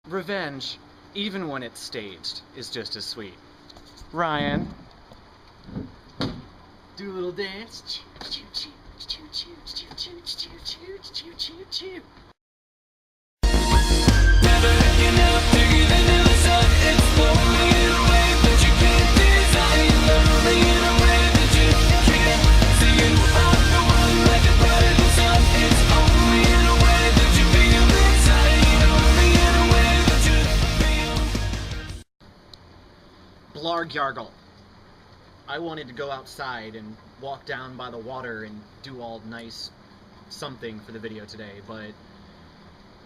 Revenge, even when it's staged, is just as sweet. Ryan. Do a little dance. Blarg Yargle. I wanted to go outside and walk down by the water and do all nice something for the video today, but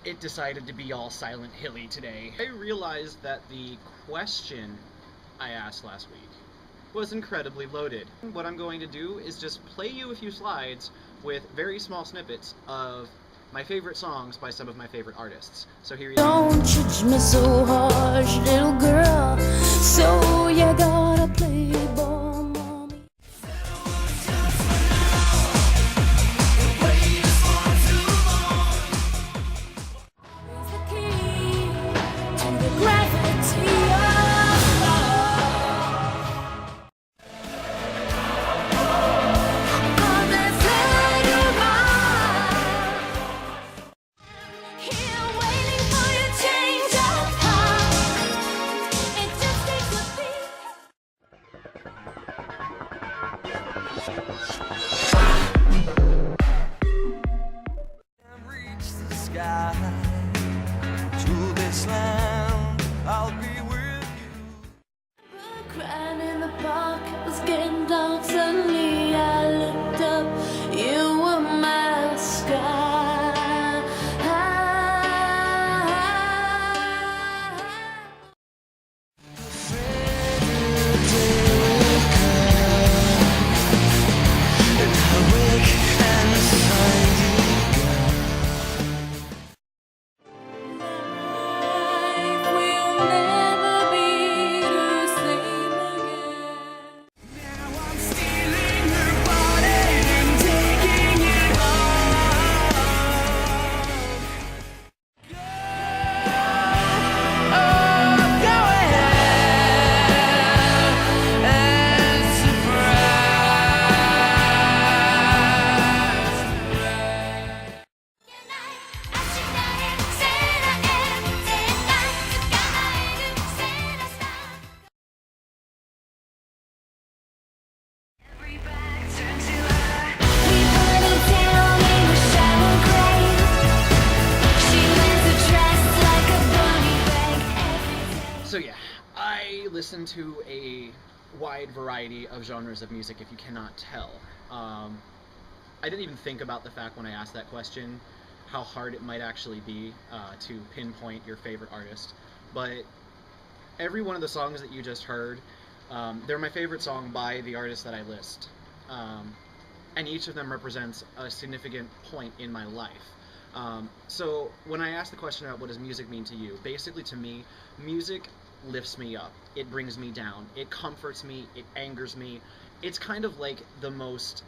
it decided to be all Silent Hilly today. I realized that the question I asked last week was incredibly loaded. What I'm going to do is just play you a few slides with very small snippets of my favorite songs by some of my favorite artists. So here you go. Don't judge me so harsh, little girl. So you gotta play ball, mommy. Is the key to the gravity of love. All that's later on. Here waiting for your change of heart. It just takes a beat. Reach the sky. To this land, I'll be with you. Crying in the park, it was getting dark. Suddenly I looked up, you were my sky. Life will never be the same again. Now I'm stealing her body and taking it home. Go ahead and So yeah, I listen to a wide variety of genres of music, if you cannot tell. I didn't even think about the fact when I asked that question how hard it might actually be to pinpoint your favorite artist. But every one of the songs that you just heard, they're my favorite song by the artist that I list. And each of them represents a significant point in my life. So when I ask the question about what does music mean to you, basically to me, music lifts me up. It brings me down. It comforts me. It angers me. It's kind of like the most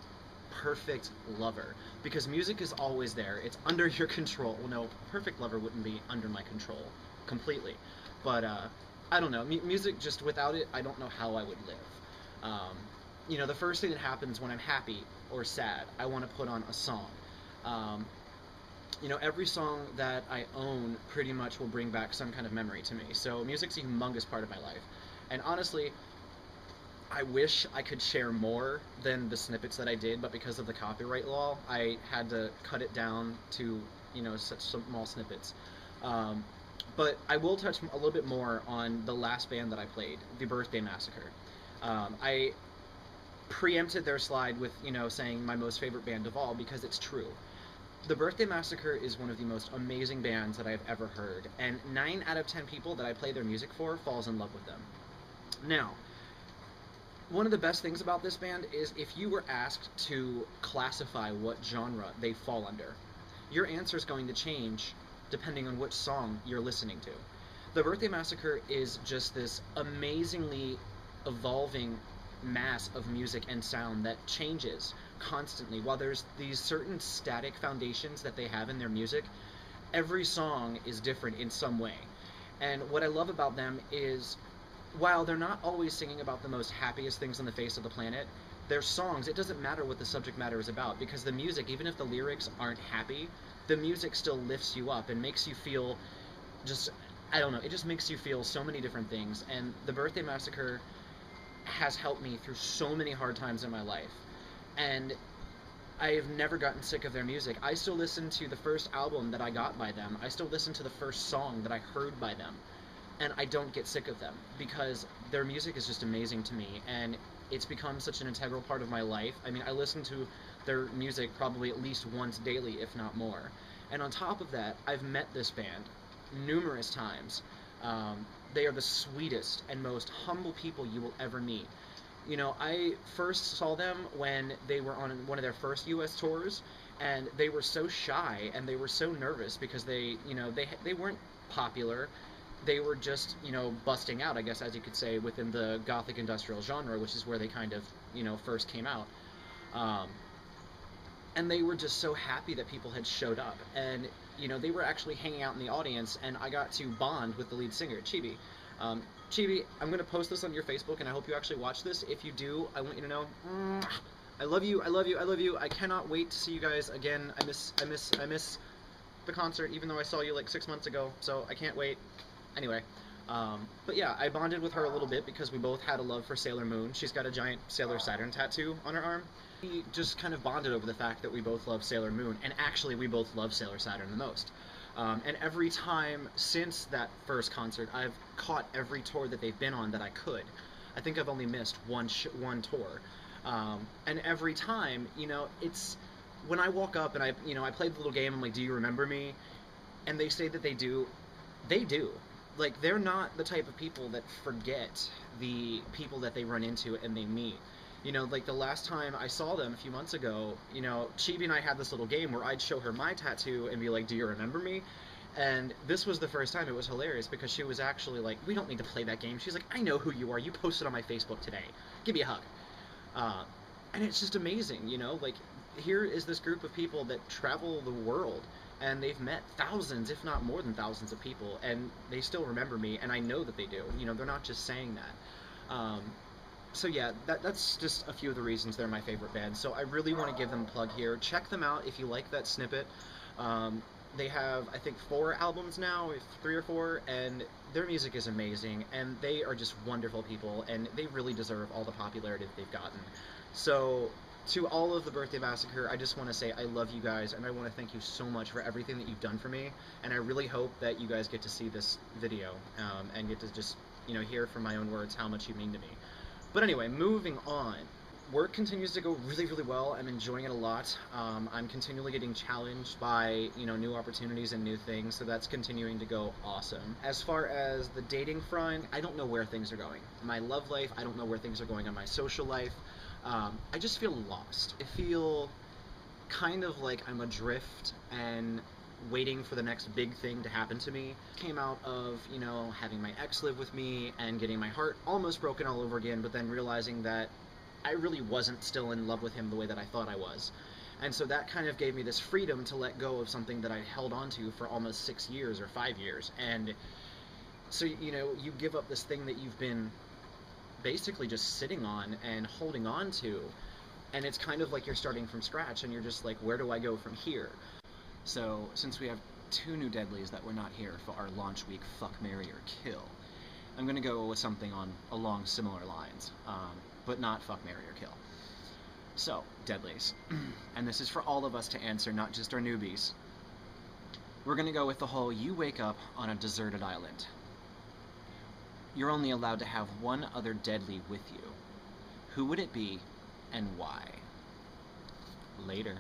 perfect lover, because music is always there. It's under your control. Well, no, perfect lover wouldn't be under my control completely. But I don't know. Music, just without it, I don't know how I would live. You know, the first thing that happens when I'm happy or sad, I want to put on a song. You know, every song that I own pretty much will bring back some kind of memory to me. So music's a humongous part of my life. And honestly, I wish I could share more than the snippets that I did, but because of the copyright law, I had to cut it down to, you know, such small snippets. But I will touch a little bit more on the last band that I played, the Birthday Massacre. I preempted their slide with, you know, saying my most favorite band of all, because it's true. The Birthday Massacre is one of the most amazing bands that I've ever heard, and 9 out of 10 people that I play their music for falls in love with them. Now, one of the best things about this band is if you were asked to classify what genre they fall under, your answer is going to change depending on which song you're listening to. The Birthday Massacre is just this amazingly evolving mass of music and sound that changes constantly. While there's these certain static foundations that they have in their music, every song is different in some way. And what I love about them is, while they're not always singing about the most happiest things on the face of the planet, their songs, it doesn't matter what the subject matter is about, because the music, even if the lyrics aren't happy, the music still lifts you up and makes you feel just, I don't know, it just makes you feel so many different things. And the Birthday Massacre has helped me through so many hard times in my life. And I have never gotten sick of their music. I still listen to the first album that I got by them. I still listen to the first song that I heard by them. And I don't get sick of them, because their music is just amazing to me, and it's become such an integral part of my life. I mean, I listen to their music probably at least once daily, if not more. And on top of that, I've met this band numerous times. They are the sweetest and most humble people you will ever meet. You know, I first saw them when they were on one of their first U.S. tours, and they were so shy and they were so nervous because they weren't popular. They were just, busting out, I guess, as you could say, within the gothic industrial genre, which is where they kind of, first came out. And they were just so happy that people had showed up. And, they were actually hanging out in the audience, and I got to bond with the lead singer, Chibi. Chibi, I'm going to post this on your Facebook, and I hope you actually watch this. If you do, I want you to know, I love you, I love you, I love you. I cannot wait to see you guys again. I miss the concert, even though I saw you like 6 months ago, so I can't wait. Anyway, but yeah, I bonded with her a little bit because we both had a love for Sailor Moon. She's got a giant Sailor Saturn tattoo on her arm. We just kind of bonded over the fact that we both love Sailor Moon, and actually we both love Sailor Saturn the most. And every time since that first concert, I've caught every tour that they've been on that I could. I think I've only missed one tour. And every time, it's when I walk up and I played the little game, I'm like, do you remember me? And they say that they do. They do. Like, they're not the type of people that forget the people that they run into and they meet. Like the last time I saw them a few months ago, Chibi and I had this little game where I'd show her my tattoo and be like, do you remember me? And this was the first time. It was hilarious because she was actually like, we don't need to play that game. She's like, I know who you are. You posted on my Facebook today. Give me a hug. And it's just amazing, like, here is this group of people that travel the world, and they've met thousands, if not more than thousands of people, and they still remember me, and I know that they do. They're not just saying that. So yeah, that's just a few of the reasons they're my favorite band. So I really want to give them a plug here. Check them out if you like that snippet. They have, I think, 4 albums now, 3 or 4, and their music is amazing, and they are just wonderful people, and they really deserve all the popularity that they've gotten. So, to all of the Birthday Massacre, I just want to say I love you guys, and I want to thank you so much for everything that you've done for me, and I really hope that you guys get to see this video, and get to just, hear from my own words how much you mean to me. But anyway, moving on. Work continues to go really, really well. I'm enjoying it a lot. I'm continually getting challenged by, new opportunities and new things, so that's continuing to go awesome. As far as the dating front, I don't know where things are going. My love life, I don't know where things are going on my social life. I just feel lost. I feel kind of like I'm adrift and waiting for the next big thing to happen to me. Came out of, having my ex live with me and getting my heart almost broken all over again, but then realizing that I really wasn't still in love with him the way that I thought I was. And so that kind of gave me this freedom to let go of something that I held on to for almost 6 years or 5 years. And so, you give up this thing that you've been basically just sitting on and holding on to, and it's kind of like you're starting from scratch, and you're just like, where do I go from here? So, since we have 2 new deadlies that were not here for our launch week Fuck, Marry, or Kill, I'm gonna go with something along similar lines, but not Fuck, Marry, or Kill. So, deadlies, and this is for all of us to answer, not just our newbies. We're gonna go with the whole, you wake up on a deserted island. You're only allowed to have one other deadly with you. Who would it be, and why? Later.